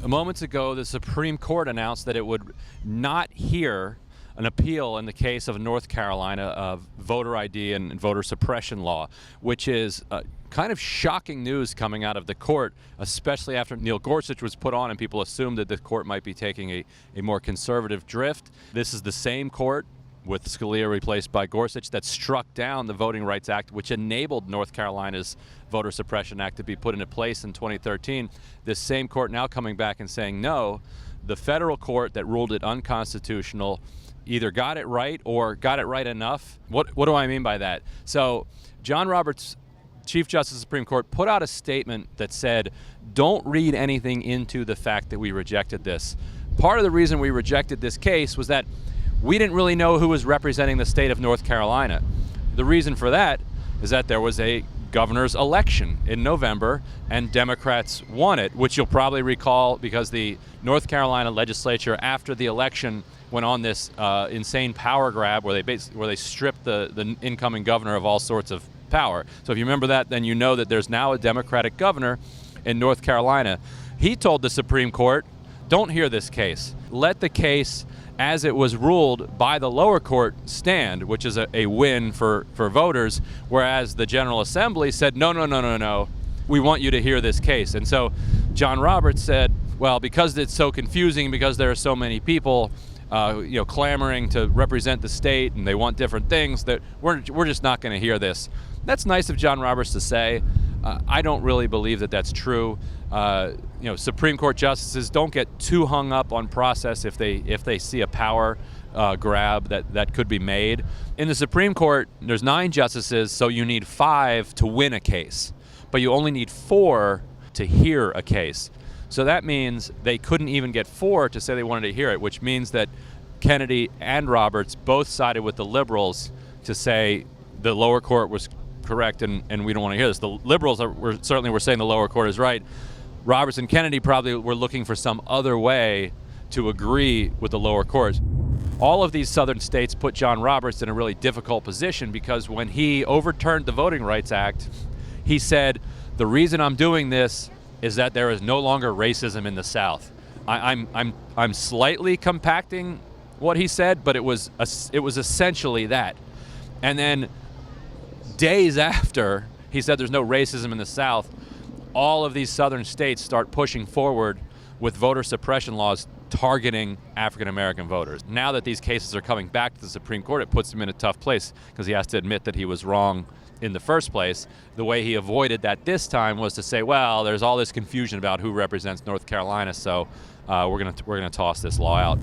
Moments ago, the Supreme Court announced that it would not hear an appeal in the case of North Carolina of voter ID and voter suppression law, which is kind of shocking news coming out of the court, especially after Neil Gorsuch was put on and people assumed that the court might be taking a more conservative drift. This is the same court, with Scalia replaced by Gorsuch, that struck down the Voting Rights Act, which enabled North Carolina's Voter Suppression Act to be put into place in 2013. This same court now coming back and saying, no, the federal court that ruled it unconstitutional either got it right or got it right enough. What do I mean by that? So John Roberts, Chief Justice of the Supreme Court, put out a statement that said, don't read anything into the fact that we rejected this. Part of the reason we rejected this case was that we didn't really know who was representing the state of North Carolina. The reason for that is that there was a governor's election in November and Democrats won it, which you'll probably recall because the North Carolina legislature after the election went on this insane power grab where they stripped the incoming governor of all sorts of power. So if you remember that, then you know that there's now a Democratic governor in North Carolina. He told the Supreme Court, don't hear this case. Let the case as it was ruled by the lower court stand, which is a win for voters, whereas the General Assembly said, no, we want you to hear this case. And so John Roberts said, well, because it's so confusing, because there are so many people clamoring to represent the state and they want different things, that we're just not going to hear this. That's nice of John Roberts to say. I don't really believe that that's true. Supreme Court justices don't get too hung up on process if they see a power grab that could be made. In the Supreme Court, there's 9 justices, so you need 5 to win a case, but you only need 4 to hear a case. So that means they couldn't even get 4 to say they wanted to hear it, which means that Kennedy and Roberts both sided with the liberals to say the lower court was correct and we don't want to hear this. The liberals certainly were saying the lower court is right. Roberts and Kennedy probably were looking for some other way to agree with the lower courts. All of these southern states put John Roberts in a really difficult position because when he overturned the Voting Rights Act, he said, the reason I'm doing this is that there is no longer racism in the South. I'm slightly compacting what he said, but it was essentially that. And then days after he said there's no racism in the South, all of these southern states start pushing forward with voter suppression laws targeting African American voters. Now that these cases are coming back to the Supreme Court, it puts him in a tough place because he has to admit that he was wrong in the first place. The way he avoided that this time was to say, well, there's all this confusion about who represents North Carolina, so we're gonna toss this law out.